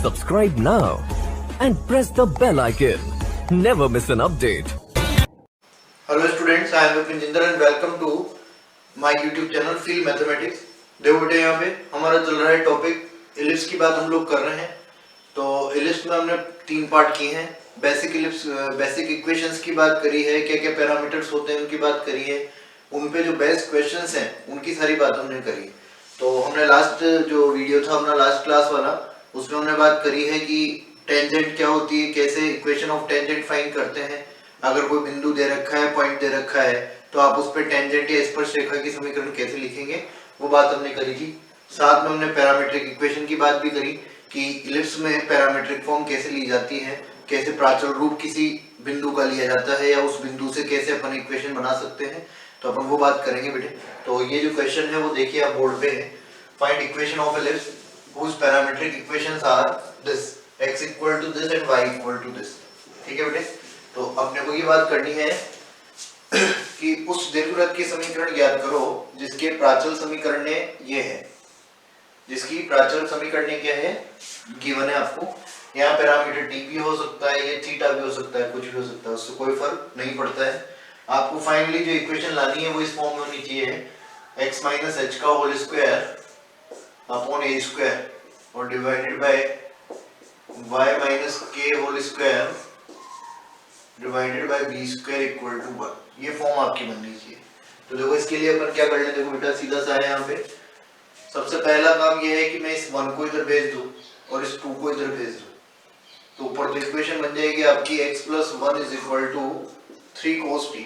Subscribe now and press the bell icon. Never miss an update. Hello students, I am Vipinjinder and welcome to my YouTube channel Feel Mathematics. देखो बेटे यहाँ पे हमारा चल रहा है टॉपिक इलिप्स की बात हम लोग कर रहे हैं। तो इलिप्स में हमने 3 पार्ट किए हैं। बेसिक इलिप्स बेसिक इक्वेशंस की बात करी है, क्या क्या पैरामीटर्स होते हैं उनकी बात करी है, उन पे जो बेस्ट क्वेश्चंस हैं उनकी सारी बात हमने करी। तो हमने लास्ट जो वीडियो था अपना लास्ट क्लास वाला, उसमें हमने बात करी है कि टेंजेंट क्या होती है, कैसे इक्वेशन ऑफ टेंजेंट फाइंड करते हैं। अगर कोई बिंदु दे रखा है, पॉइंट दे रखा है, तो आप उस पर टेंजेंट या स्पर्शरेखा की समीकरण कैसे लिखेंगे, वो बात हमने करी थी। साथ में हमने पैरामीट्रिक इक्वेशन की बात भी करी कि इलिप्स में पैरामीट्रिक फॉर्म कैसे ली जाती है, कैसे प्राचल रूप किसी बिंदु का लिया जाता है या उस बिंदु से कैसे अपन इक्वेशन बना सकते हैं। तो अपन वो बात करेंगे बेटे। तो ये जो क्वेश्चन है वो देखिए आप बोर्ड पे है। Find equation of ellipse whose parametric equations are this, x equal to this and y equal to this। ठीक है बेटे। तो अपने को ये बात करनी है कि उस दीर्घवृत्त की समीकरण ज्ञात करो जिसके प्राचल समीकरण ने ये है, जिसकी प्राचल समीकरण क्या है, गिवन है आपको। यहाँ पैरामीटर t भी हो सकता है, ये थीटा भी हो सकता है, कुछ भी हो सकता है, उससे कोई फर्क नहीं पड़ता है। आपको फाइनली जो इक्वेशन लानी है वो इस फॉर्म में होनी चाहिए, x माइनस एच का whole square upon a square और divided by y minus k whole square divided by b square equal to 1। ये फॉर्म आपकी बननी चाहिए। तो देखो इसके लिए अपन क्या कर लें, देखो बेटा सीधा सा है। यहाँ पे सबसे पहला काम ये है कि मैं इस 1 को इधर भेज दूं और इस 2 को इधर भेज दूं। तो ऊपर तो इक्वेशन बन जाएगी आपकी x plus 1 is equal to 3 cos t,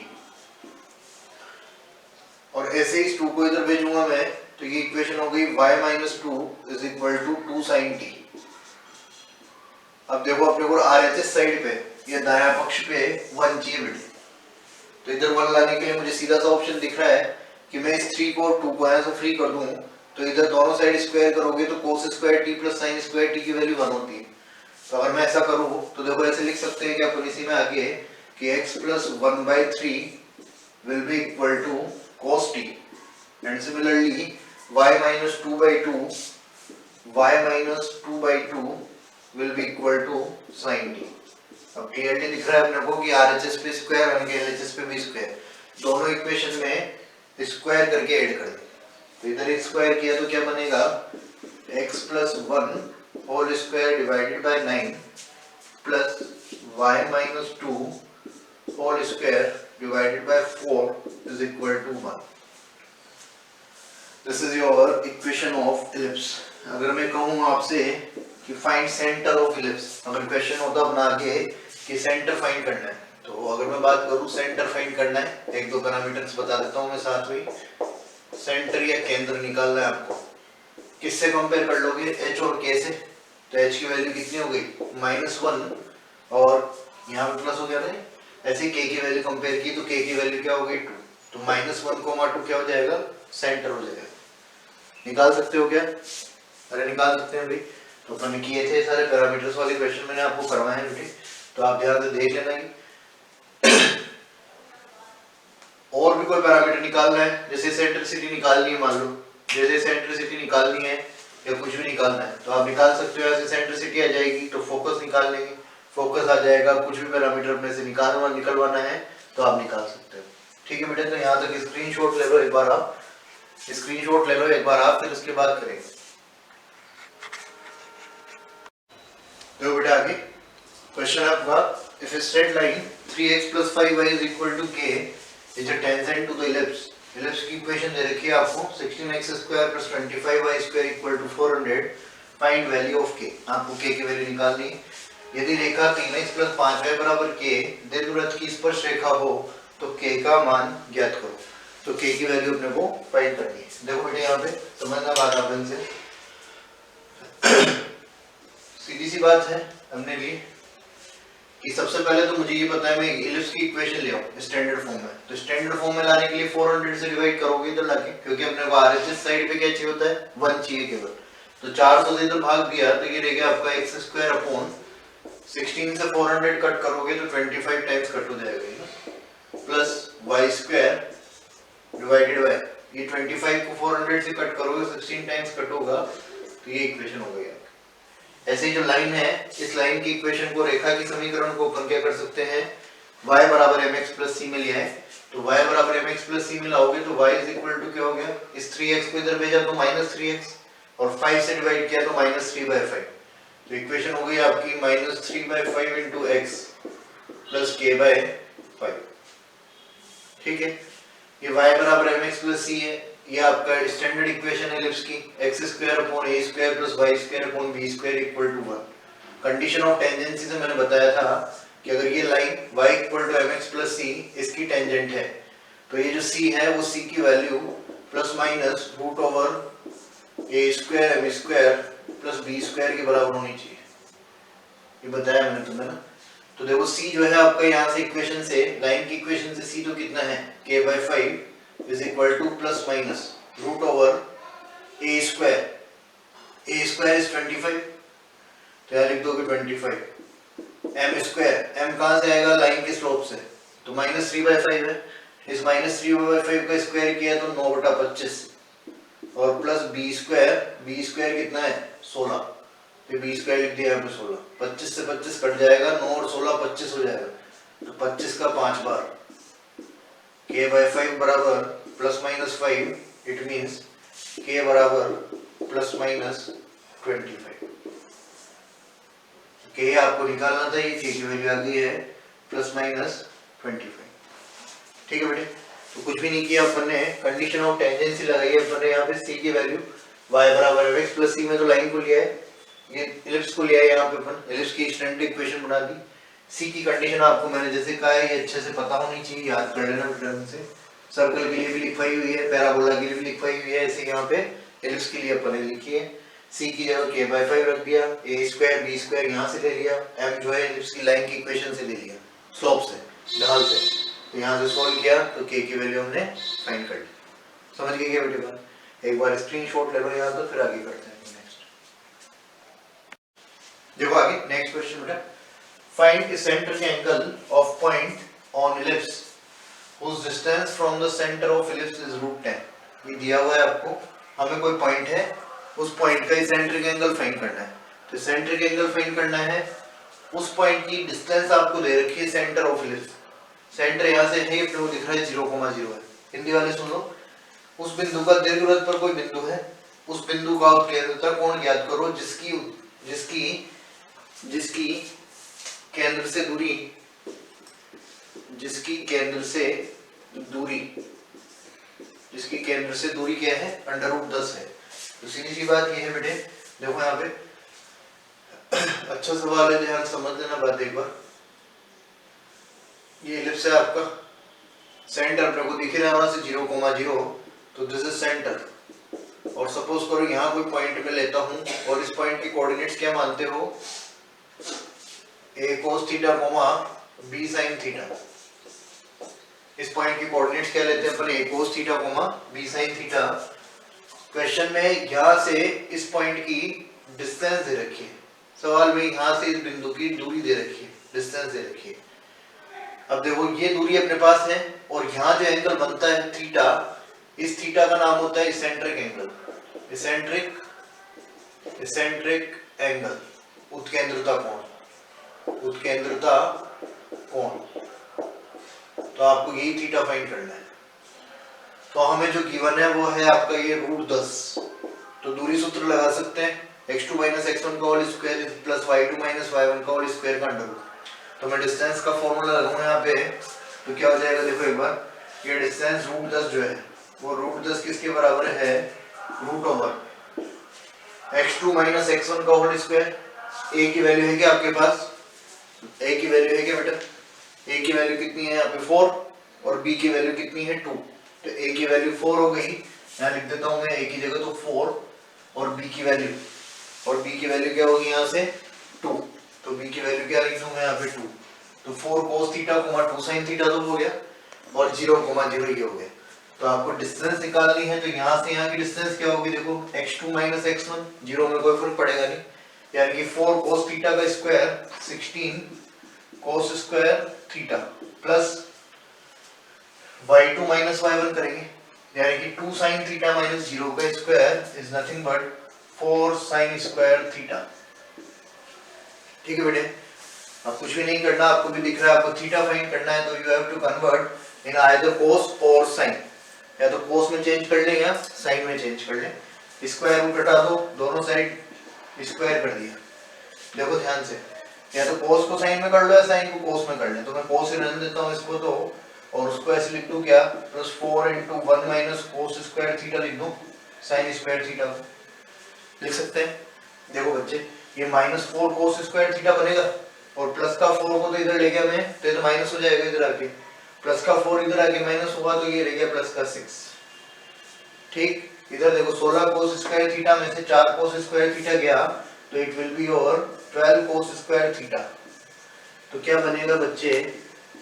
और ऐसे ही 2 को इधर भेजूंगा मैं, तो ये इक्वेशन हो गई y minus 2 is equal to 2 sin t। अब देखो अपने को RHS साइड पे ये दायां पक्ष पे 1 चाहिए बेटे। तो इधर 1 लाने के लिए मुझे सीधा सा ऑप्शन दिख रहा है कि मैं इस 3 को 2 को यहाँ से फ्री कर दूं, तो इधर दोनों साइड स्क्वायर करोगे तो cos square t plus sin square t की वैल्यू 1 होती है। तो अगर मैं ऐसा करूं तो देखो ऐसे लिख सकते हैं कि अपन इसी में आगे कि x plus 1/3 will be equal to cos t and similarly y minus 2/2 will be equal to sin t। अब क्लियरली दिख रहा है अपने को कि RHS पे स्क्वायर और LHS पे भी स्क्वायर, दोनों इक्वेशन में स्क्वायर करके ऐड कर दें। तो इधर एक स्क्वायर किया तो क्या बनेगा, x plus 1 whole square divided by 9 plus y minus 2 whole square divided by 4 is equal to 1। This is your equation of ellipse. अगर मैं कहूँ आपसे कि फाइंड सेंटर ऑफ इलिप्स, अगर क्वेश्चन होता अपना आगे कि सेंटर फाइंड करना है, तो अगर मैं बात करूँ सेंटर फाइंड करना है, 1-2 पैरामीटर्स बता देता हूँ मैं साथ में। सेंटर या केंद्र निकालना है आपको, किससे कंपेयर कर लोगे, h और k से। तो h की वैल्यू कितनी हो गई, -1 और यहाँ पे प्लस हो गया था। ऐसे k की वैल्यू कंपेयर की तो k की वैल्यू क्या हो गई 2, तो -1, 2 क्या हो जाएगा, सेंटर हो जाएगा। निकाल सकते हो क्या, अरे निकाल सकते हैं भाई। तो अपन किए थे सारे पैरामीटर्स वाले क्वेश्चन मैंने आपको करवाए हैं बेटे, तो आप ध्यान से देख लेना कि और भी कोई पैरामीटर निकालना है, जैसे सेंट्रिसिटी निकालनी है, मान लो जैसे सेंट्रिसिटी निकालनी है या कुछ भी निकालना है तो आप निकाल सकते हो। ऐसे सेंट्रिसिटी आ जाएगी तो फोकस निकाल लेंगे, फोकस आ जाएगा, कुछ भी पैरामीटर में से निकलवाना है तो आप निकाल सकते हो। ठीक है बेटे। तो यहाँ तक स्क्रीनशॉट ले लो एक बार, आप स्क्रीनशॉट ले लो एक बार आप, फिर उसके बाद करेंगे। तो बेटा आगे क्वेश्चन आपका, if a straight line 3x plus 5y is equal to k is a tangent to the ellipse। Ellipse की इक्वेशन दे रखी है आपको 16x square plus 25y square equal to 400। Find value of k, आपको k की value निकालनी है। यदि रेखा 3x plus 5y बराबर k दीर्घवृत्त की स्पर्श रेखा हो तो k का मान ज्ञात करो। तो k की वैल्यू अपने को फाइंड करनी है। देखो बेटे यहाँ पे समझना बात आपन से सीधी सी बात है हमने ली कि सबसे पहले तो मुझे ये पता है मैं इलिप्स की इक्वेशन ले आऊं स्टैंडर्ड फॉर्म में। तो स्टैंडर्ड फॉर्म में लाने के लिए 400 से डिवाइड करोगे इधर लाके, क्योंकि अपने को RHS साइड पे क्या चाहिए होता है, 1 चाहिए केवल। तो 400 से इधर भाग दिया तो ये रहेगा आपका x स्क्वायर अपॉन 16 से 400 कट करोगे तो 25 टाइम्स कट हो जाएगा, plus y square divided bye ये 25 को 400 से कट करोगे 16 टाइम्स कट होगा, तो ये इक्वेशन हो गई। ऐसे ही जो लाइन है, इस लाइन की इक्वेशन को, रेखा की समीकरण को अपन क्या कर सकते हैं, y बराबर mx प्लस c में लिया है, तो y बराबर mx प्लस c में लाओगे तो y इज इक्वल टू क्या हो गया, इस 3x को इधर भेजा तो माइनस 3x, और 5 से डिवाइड किया तो माइनस 3/5, तो इक्वेशन हो गई आपकी minus 3/5 into x plus k/5। ठीक है, ये y बराबर mx प्लस c है, ये आपका स्टैंडर्ड इक्वेशन है एलिप्स की, x square upon a square plus y square upon b square equal to 1। Condition of tangency से मैंने बताया था कि अगर ये line y equal to mx plus c इसकी टेंजेंट है, तो ये जो c है वो c की value plus minus root over a square m square plus b square के बराबर होनी चाहिए, ये बताया मैंने तुम्हें ना। तो देखो c जो है आपका यहाँ से इक्वेशन से, लाइन की इक्वेशन से c तो कितना है, k/5 is equal to plus minus root over a square is 25, तो यहाँ लिख दोगे 25, m स्क्वायर, m कहाँ से आएगा, लाइन के स्लोप से, तो माइनस 3/5 है, इस माइनस 3/5 का स्क्वायर किया तो 9/25, और प्लस b स्क्वायर कितना है 16, तो b स्क्वायर लिख दिया यहाँ पे 16, 25 से 25 कट जाएगा, 9 और 16 25 हो जाएगा, तो 25 का 5 बार, k/5 बराबर plus minus 5, it means k बराबर प्लस माइनस 25, k आपको निकालना था, ये k की वैल्यू आ गई है प्लस माइनस 25। ठीक है बेटे, तो कुछ भी नहीं किया अपन ने, कंडीशन ऑफ टेंजेंसी लगाई है अपन ने यहाँ पे, c की वैल्यू y बराबर mx प्लस c में तो लाइन को लिया है, ये इलिप्स को लिया है, यहाँ पे अपन इलिप्स की स्टैंडर्ड इक्वेशन बना दी। c की कंडीशन आपको मैंने जैसे कहा है, ये अच्छे से पता होनी चाहिए, याद कर लेना बेटा से। सर्कल के लिए भी लिखवाई हुई है, पैराबोला के लिए भी लिखवाई हुई है, ऐसे यहाँ पे इलिप्स के लिए अपन ने लिखी है। c की जगह k/5 रख दिया, a स्क्वायर b स्क्वायर यहाँ से ले लिया, m जो है इलिप्स की लाइन की इक्वेशन से ले लिया, स्लोप से, ढाल से, तो यहाँ से सॉल्व किया तो k की वैल्यू हमने फाइंड कर ली। समझ गए क्या बेटे बात? एक बार स्क्रीनशॉट ले लो यहाँ, तो फिर आगे करते हैं। नेक्स्ट देखो आगे, नेक्स्ट क्वेश्चन बेटा, find centre angle of point on ellipse whose distance from the center of ellipse is √10। ये दिया हुआ है आपको, हमें कोई पॉइंट है, उस पॉइंट का सेंट्रिक एंगल फाइंड करना है, तो सेंट्रिक एंगल फाइंड करना है, उस पॉइंट की डिस्टेंस आपको दे रखी है सेंटर ऑफ इलिप्स, सेंटर यहाँ से है, अपने को दिख रहा है 0,0 है। हिंदी वाले सुन लो, उस बिंदु का दीर्घवृत्त पर कोई बिंदु है, उस बिंदु का केंद्रता कोण ज्ञात करो जिसकी जिसकी जिसकी केंद्र से दूरी, जिसकी केंद्र से दूरी क्या है, √10 है। तो सीधी सी बात ये है बेटे, देखो यहाँ पे अच्छा सवाल है, ध्यान समझ लेना बात एक बार। ये इलिप्स है आपका, सेंटर अपने को दिख रहा है वहां से 0,0, तो दिस इज सेंटर, और सपोज करो यहाँ कोई पॉइंट में लेता हूँ, और इस पॉइंट के कोऑर्डिनेट्स क्या मानते हो, a cos theta, b sin theta. इस पॉइंट की कोऑर्डिनेट्स क्या लेते हैं अपन, a cos theta, b sin theta. Question में यहाँ से इस पॉइंट की डिस्टेंस दे रखी है, सवाल में यहाँ से इस बिंदु की दूरी दे रखी है, डिस्टेंस दे रखी है। अब देखो ये दूरी अपने पास है, और यहाँ जो एंगल बनता है थीटा, इस थीटा का नाम होता है इसेंट्रिक एंगल, इसेंट्रिक एंगल, उत्केंद्रता कोण। तो आपको यही थीटा फाइंड करना है। तो हमें जो गिवन है वो है आपका ये √10, तो दूरी सूत्र लगा सकते हैं, x2 - x1 का whole square plus y2 - y1 का होल स्क्वायर का अंडर रूट। तो मैं डिस्टेंस का फॉर्मूला लगाऊंगा यहाँ पे, तो क्या हो जाएगा, देखो एक बार, ये डिस्टेंस √10 जो है वो √10 किसके बराबर है, √x2 - x1 का होल स्क्वायर। a की वैल्यू है क्या आपके पास, a की वैल्यू है क्या बेटा, a की वैल्यू कितनी है यहाँ पे 4, और b की वैल्यू कितनी है 2, तो a की वैल्यू 4 हो गई, यहाँ लिख देता हूँ मैं a की जगह तो 4, और b की वैल्यू क्या होगी यहाँ से 2, तो b की वैल्यू क्या लिख दूंगा यहाँ पे 2, तो 4 cos थीटा, 2 sin थीटा तो हो गया, और 0,0 ये हो गया। तो आपको डिस्टेंस निकालनी है, तो यहाँ से यहाँ की डिस्टेंस क्या होगी, देखो x2 - x1, 0 में कोई फर्क पड़ेगा नहीं, यानी कि 4 cos थीटा का square 16 cos square theta plus y2 - y1 करेंगे, यानी कि 2 sin थीटा - 0 का square is nothing but 4 sin square theta. ठीक है बेटे, अब कुछ भी नहीं करना, आपको भी दिख रहा है, आपको थीटा फाइंड करना है, तो you have to convert in either cos और साइन, या तो कोस में चेंज कर लें या साइन में चेंज कर लें। स्क्वायर रूट हटा दो, दोनों साइड स्क्वायर कर दिया। देखो ध्यान से, या तो कोस को साइन में कर लो या साइन को कोस में कर ले, तो मैं कोस ही रहने देता हूँ इसको, तो और उसको ऐसे लिख दूं क्या, plus 4 into 1 minus cos square theta लिख दूं, साइन स्क्वायर थीटा लिख सकते हैं। देखो बच्चे, ये -4 कोस स्क्वायर थीटा बनेगा, और प्लस का 4 को तो इधर ले गया मैं, तो ये तो माइनस हो जाएगा इधर आके, प्लस का 4 इधर आके माइनस होगा, तो ये रह गया प्लस का 6। ठीक, इधर देखो 16 कोस स्क्वायर थीटा में से 4 कोस स्क्वायर थीटा गया, तो it will be your 12 cos square theta. तो क्या बनेगा बच्चे,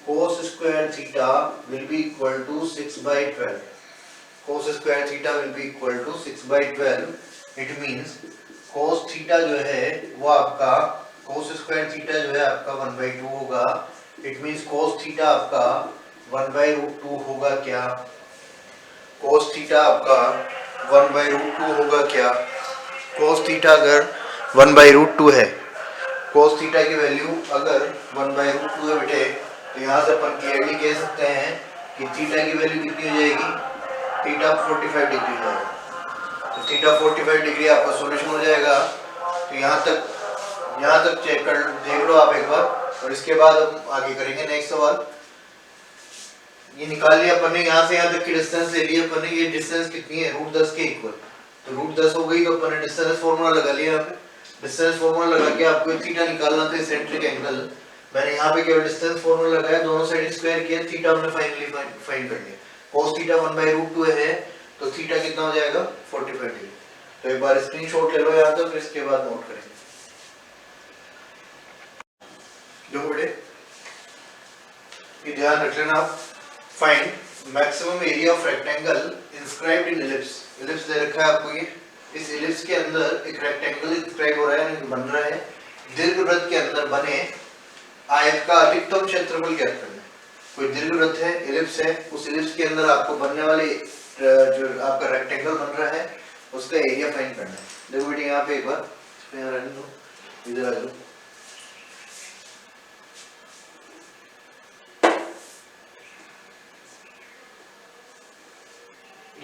cos square theta will be equal to 6/12। Cos square theta will be equal to 6/12। It means cos theta जो है वो आपका, कोस स्क्वायर थीटा जो है आपका 1/2 होगा। इट मींस कोस थीटा आपका 1/√2 होगा क्या, कोस थीटा आपका 1/√2 होगा क्या। कोस थीटा अगर 1/√2 है, कोस थीटा की वैल्यू अगर 1/√2 है बेटे, तो यहाँ से अपन क्लियरली कह सकते हैं कि थीटा की वैल्यू कितनी हो जाएगी, थीटा 45 डिग्री हो जाएगा। तो थीटा 45 डिग्री आपका सॉल्यूशन हो जाएगा। तो यहाँ तक चेक कर देख लो आप एक बार, और इसके बाद हम आगे करेंगे नेक्स्ट सवाल। ये निकाल लिया अपन ने, यहाँ से यहाँ तक की डिस्टेंस ले लिया अपन ने, ये डिस्टेंस कितनी है, √10 के इक्वल, तो √10 हो गई, तो अपन ने डिस्टेंस फॉर्मूला लगा लिया। यहाँ पे डिस्टेंस फॉर्मूला लगा के आपको थीटा निकालना था, सेंट्रिक एंगल, मैंने यहाँ पे केवल डिस्टेंस फॉर्मूला लगाया, दोनों साइड स्क्वायर किया, थीटा हमने फाइनली फाइंड कर लिया। cos थीटा 1/√2 है, तो थीटा कितना हो जाएगा, 45 डिग्री। तो एक बार स्क्रीनशॉट ले लो यहाँ तक, फिर इसके बाद नोट करेंगे। देखो बेटे, ये ध्यान रख लेना आप, find maximum area of rectangle inscribed in ellipse. Ellipse दे रखा है आपको, ये इस इलिप्स के अंदर एक रेक्टेंगल इंस्क्राइब हो रहा है, बन रहा है। दीर्घवृत्त के अंदर बने आयत का अधिकतम क्षेत्रफल ज्ञात करना है। कोई दीर्घवृत्त है, इलिप्स है, उस इलिप्स के अंदर आपको बनने वाले जो आपका रेक्टेंगल बन रहा है उसका एरिया फाइंड करना है। देखो बेटे यहाँ पे एक बार इसमें रहने दो, इधर आ जाओ।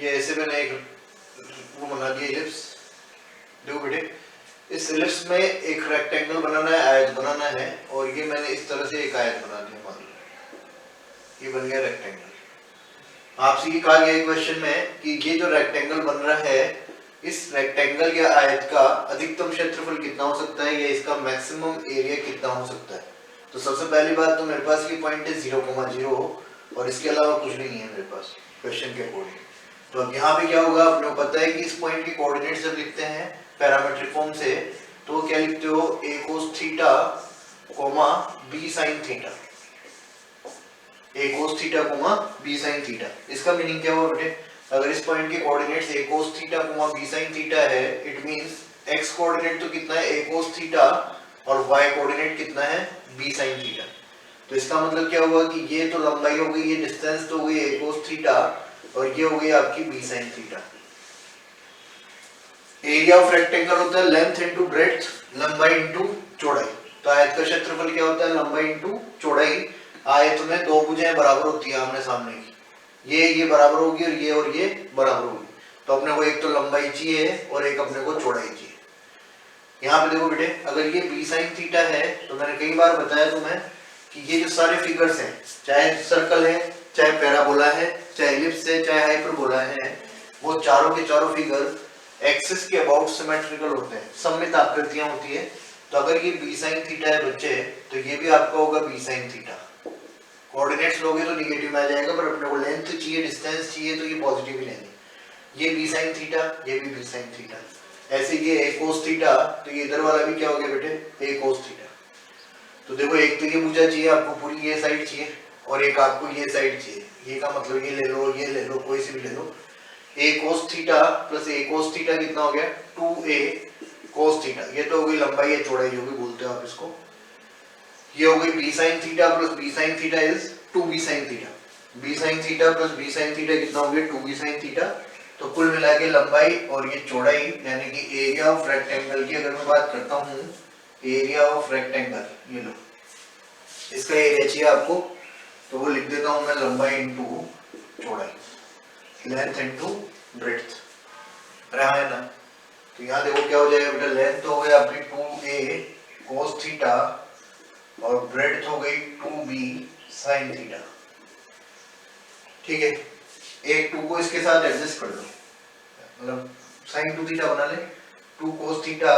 ये ऐसे मैंने एक वो बना दिया इलिप्स। देखो बेटे, इस इलिप्स में एक रेक्टेंगल बनाना है, आयत बनाना है, और ये मैंने इस तरह से एक आयत बना दिया, मान लो ये बन गया रेक्टेंगल। आपसे ये कहा गया क्वेश्चन में कि ये जो रेक्टेंगल बन रहा है, इस रेक्टेंगल या आयत का अधिकतम क्षेत्रफल कितना हो सकता है, या इसका मैक्सिमम एरिया कितना हो सकता है। तो सबसे पहली बात तो मेरे पास ये पॉइंट है 0,0, और इसके अलावा कुछ नहीं है मेरे पास क्वेश्चन के अकॉर्डिंग। तो अब यहाँ पे क्या होगा, आपको पता है कि इस पॉइंट के कोऑर्डिनेट्स जब लिखते हैं पैरामेट्रिक फॉर्म से, तो क्या लिखते हो, a cos theta, b sin theta, a cos theta, b sin theta. इसका मीनिंग क्या हुआ बेटे, अगर इस पॉइंट के coordinates a cos theta, b sin theta है, इट मींस x कोऑर्डिनेट तो कितना है, a cos थीटा, और y कोऑर्डिनेट कितना है, b sin थीटा। तो इसका मतलब क्या हुआ कि ये तो लंबाई हो गई, ये डिस्टेंस तो हो गई a cos थीटा, और ये हो गई आपकी b sin theta. Area of rectangle होता है लेंथ इनटू ब्रेड्थ, लंबाई इनटू चौड़ाई। तो आयत का क्षेत्रफल क्या होता है, लंबाई इनटू चौड़ाई। आयत में दो भुजाएं बराबर होती है आमने सामने की, ये बराबर होगी और ये बराबर होगी। तो अपने को एक तो लंबाई चाहिए और एक अपने को चौड़ाई चाहिए। यहाँ पे देखो बेटे, अगर ये b sin थीटा है, तो मैंने कई बार बताया तुम्हें कि ये जो सारे फिगर्स हैं, चाहे सर्कल है, चाहे पैराबोला है, चाहे इलिप्स है, चाहे हाइपरबोला है, वो चारों के चारों फिगर एक्सिस के अबाउट सिमेट्रिकल होते हैं, सममित आकृतियां होती है। तो अगर ये b sin थीटा है बच्चे, तो ये भी आपका होगा b sin थीटा। कोऑर्डिनेट्स लोगे तो नेगेटिव में आ जाएगा, पर अपने को लेंथ चाहिए, डिस्टेंस चाहिए, तो ये पॉजिटिव ही लेंगे। ये b sin थीटा, ये भी b sin थीटा। ऐसे ये a cos थीटा, तो ये इधर वाला भी क्या हो गया बेटे, a cos थीटा। तो देखो, एक तो ये भुजा चाहिए आपको, पूरी ये साइड चाहिए, और एक आपको ये साइड चाहिए। ये का मतलब ये ले लो, ये ले लो, कोई सी भी ले लो। a cos theta plus a cos theta कितना हो गया, 2a cos थीटा। ये तो हो गई लंबाई या चौड़ाई, जो भी बोलते हो आप इसको। ये हो गई b sin theta plus b sin theta is 2b sin theta. b sin theta plus b sin theta कितना हो गया, 2b sin थीटा। तो कुल मिला के लंबाई और ये चौड़ाई, यानी कि एरिया ऑफ रेक्टेंगल की अगर मैं बात करता हूँ, एरिया ऑफ रेक्टेंगल, ये लो इसका एरिया चाहिए आपको, तो वो लिख देता हूं मैं लंबाई इंटू चौड़ाई, लेंथ इंटू ब्रेड्थ। अरे हाँ है ना, तो यहाँ देखो क्या हो जाएगा बेटा, लेंथ तो हो गई आपकी 2a cos थीटा और ब्रेड्थ हो गई 2b sin थीटा। ठीक है, एक 2 को इसके साथ एडजस्ट कर दो, मतलब sin 2 थीटा बना ले, 2 cos थीटा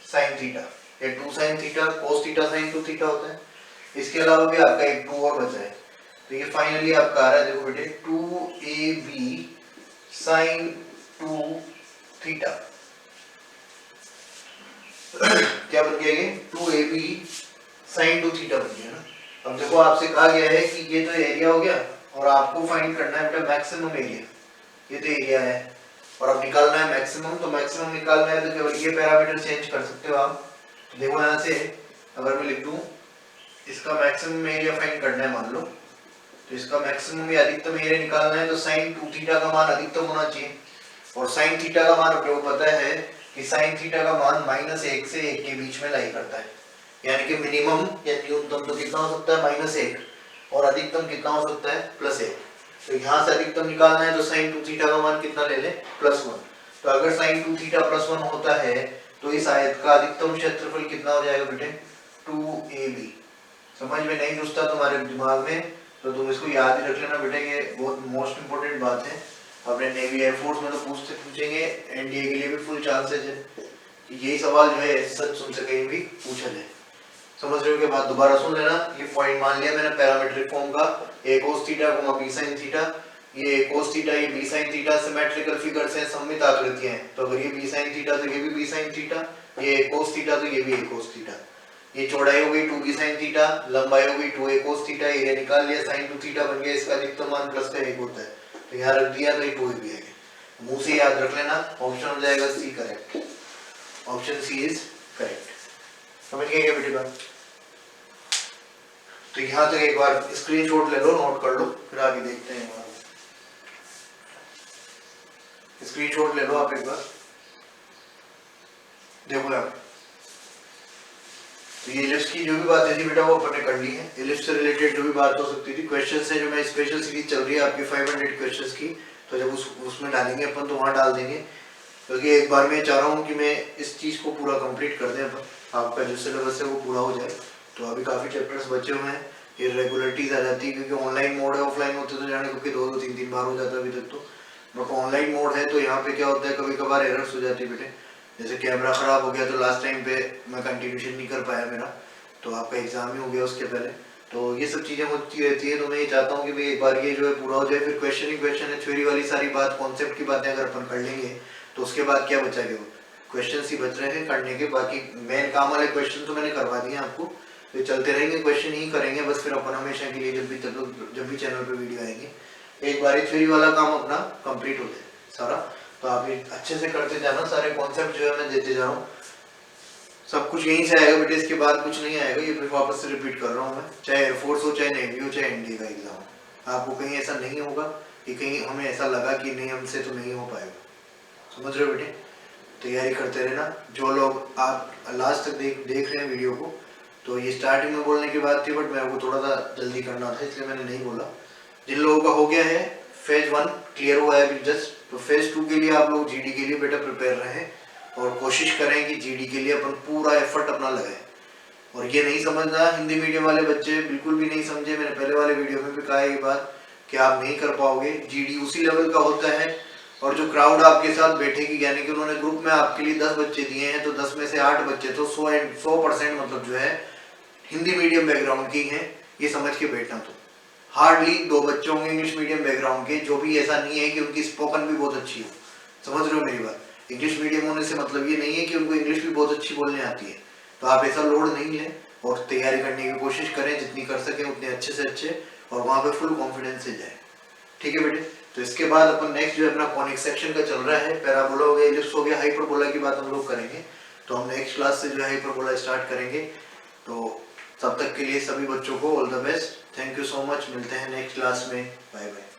sin थीटा, या 2 sin theta cos theta sin 2 theta होता है। इसके अलावा भी आपका एक 2 और बचा है, तो ये फाइनली आपका आ रहा है, देखो बेटे 2ab sin 2 थीटा क्या बन गया ये 2ab sin 2 थीटा बन गया ना। अब देखो आपसे कहा गया है कि ये तो एरिया हो गया और आपको फाइंड करना है बेटा मैक्सिमम एरिया, ये तो एरिया है और अब निकालना है मैक्सिमम, तो मैक्सिमम निकालना है तो केवल ये पैरामीटर चेंज कर सकते हो आप। तो देखो यहाँ से अगर मैं लिख दूं इसका मैक्सिमम एरिया फाइंड करना है मान लो, तो इसका मैक्सिमम या अधिकतम एरिया निकालना है तो sin 2 थीटा का मान अधिकतम होना चाहिए, और sin थीटा का मान आपको पता है कि sin थीटा का मान -1 से 1 के बीच में लाई करता है, यानी कि मिनिमम या न्यूनतम तो कितना हो सकता है -1 और अधिकतम कितना हो सकता है +1। तो यहाँ से अधिकतम निकालना है तो sin 2 थीटा का मान कितना ले ले +1। तो अगर sin 2 थीटा +1 होता है तो इस आयत का अधिकतम क्षेत्रफल कितना हो जाएगा बेटे 2ab। समझ में नहीं घुसता तुम्हारे दिमाग में तो तुम इसको याद ही रख लेना बेटे, ये बहुत मोस्ट इंपोर्टेंट बात है। अपने नेवी एयरफोर्स में तो पूछेंगे, एनडीए के लिए भी फुल चांसेस है कि यही सवाल जो है सच तुमसे कहीं भी पूछा जाए। समझ रहे हो के बाद दोबारा सुन लेना, ये पॉइंट मान लिया मैंने पैरामीट्रिक फॉर्म का, a cos theta b sin theta, ये cos थीटा ये b sin theta symmetrical figures हैं, सममित आकृतियां हैं, तो अगर ये b sin थीटा तो ये भी b sin थीटा, ये cos थीटा तो ये भी cos थीटा। ये चौड़ाई हो गई 2b sin थीटा, लंबाई हो गई 2a cos थीटा, एरिया निकाल लिया sin 2 थीटा बन गया, इसका अधिकतम मान प्लस का 1 होता है, तो यहाँ रख दिया तो ये 2ab है। मुंह से याद रख लेना, ऑप्शन हो जाएगा C correct, option C is correct. समझ गए क्या बेटी बात? तो यहाँ तक एक बार स्क्रीनशॉट ले लो, नोट कर लो, फिर आगे देखते हैं। स्क्रीनशॉट ले लो आप एक बार, देखो आप। तो ये इलिप्स की जो भी बातें थी बेटा वो अपन ने कर ली है, इलिप्स से रिलेटेड जो भी बात हो सकती थी, क्वेश्चंस है जो मैं स्पेशल सीरीज चल रही है आपकी 500 क्वेश्चंस की, तो जब उसमें डालेंगे अपन तो वहाँ डाल देंगे, क्योंकि एक बार मैं चाह रहा हूँ कि मैं इस चीज़ को पूरा कंप्लीट कर दें अपन, आपका जो सिलेबस है वो पूरा हो जाए। तो अभी काफ़ी चैप्टर्स बचे हुए हैं, इरेगुलरिटीज आ जाती है क्योंकि ऑनलाइन मोड है, ऑफलाइन होते तो जाने क्योंकि 2-2 3-3 बार हो जाता अभी तक तो, बट ऑनलाइन मोड है तो यहाँ पे क्या होता है कभी कभार एरर्स हो जाती है बेटे, जैसे कैमरा खराब हो गया तो लास्ट टाइम पे मैं कंटिन्यूशन नहीं कर पाया मेरा, तो आपका एग्जाम ही हो गया उसके पहले, तो ये सब चीज़ें होती रहती है। तो मैं ये चाहता हूँ कि भाई एक बार ये जो है पूरा हो जाए, फिर क्वेश्चन ही क्वेश्चन है, थ्योरी वाली सारी बात कॉन्सेप्ट की बातें अगर अपन कर लेंगे तो उसके बाद क्या बचा गया, क्वेश्चन ही बच रहे हैं करने के, बाकी मेन काम वाले क्वेश्चन तो मैंने करवा दिए आपको, तो चलते रहेंगे क्वेश्चन ही करेंगे बस, फिर अपन हमेशा के लिए जब भी चैनल पे वीडियो आएंगे एक बार थ्योरी वाला काम अपना कंप्लीट हो जाए सारा, तो आप ये अच्छे से करते जाना, सारे कॉन्सेप्ट जो है मैं देते जा रहा हूँ, सब कुछ यहीं से आएगा बेटे, इसके बाद कुछ नहीं आएगा, ये फिर वापस से रिपीट कर रहा हूँ मैं, चाहे एयरफोर्स हो चाहे नेवी हो चाहे एनडीए का एग्जाम हो, आपको कहीं ऐसा नहीं होगा कि कहीं हमें ऐसा लगा कि नहीं हमसे तो नहीं हो पाएगा। समझ रहे हो बेटे? तैयारी करते रहना। जो लोग आप लास्ट तक देख रहे हैं वीडियो को, तो ये स्टार्टिंग में बोलने की बात थी बट मेरे को थोड़ा सा जल्दी करना था इसलिए मैंने नहीं बोला। जिन लोगों का हो गया है फेज 1 क्लियर हुआ है अभी जस्ट, तो फेज 2 के लिए आप लोग जीडी के लिए बेटा प्रिपेयर रहें और कोशिश करें कि जीडी के लिए अपन पूरा एफर्ट अपना लगाएं। और ये नहीं समझना हिंदी मीडियम वाले बच्चे बिल्कुल भी नहीं समझे, मैंने पहले वाले वीडियो में भी कहा ये बात कि आप नहीं कर पाओगे, जीडी उसी लेवल का होता है और जो क्राउड आपके साथ बैठेगी, यानी कि उन्होंने ग्रुप में आपके लिए 10 बच्चे दिए हैं तो 10 में से 8 बच्चे तो 100% मतलब जो है हिंदी मीडियम बैकग्राउंड की हैं, ये समझ के बैठना। तो हार्डली 2 बच्चे होंगे इंग्लिश मीडियम बैकग्राउंड के, जो भी ऐसा नहीं है कि उनकी स्पोकन भी बहुत अच्छी हो। समझ रहे हो मेरी बात? इंग्लिश मीडियम होने से मतलब ये नहीं है कि उनको इंग्लिश भी बहुत अच्छी बोलने आती है, तो आप ऐसा लोड नहीं लें और तैयारी करने की कोशिश करें, जितनी कर सकें उतने अच्छे से अच्छे, और वहाँ पे फुल कॉन्फिडेंस से जाए। ठीक है बेटे? तो इसके बाद अपन नेक्स्ट जो है अपना कॉनिक सेक्शन का चल रहा है, पैराबोला हो गया, एलिप्स हो गया, हाइपरबोला की बात हम लोग करेंगे, तो हम नेक्स्ट क्लास से जो है हाइपरबोला स्टार्ट करेंगे। तो तब तक के लिए सभी बच्चों को all the best, thank you so much, मिलते हैं नेक्स्ट क्लास में, बाय बाय।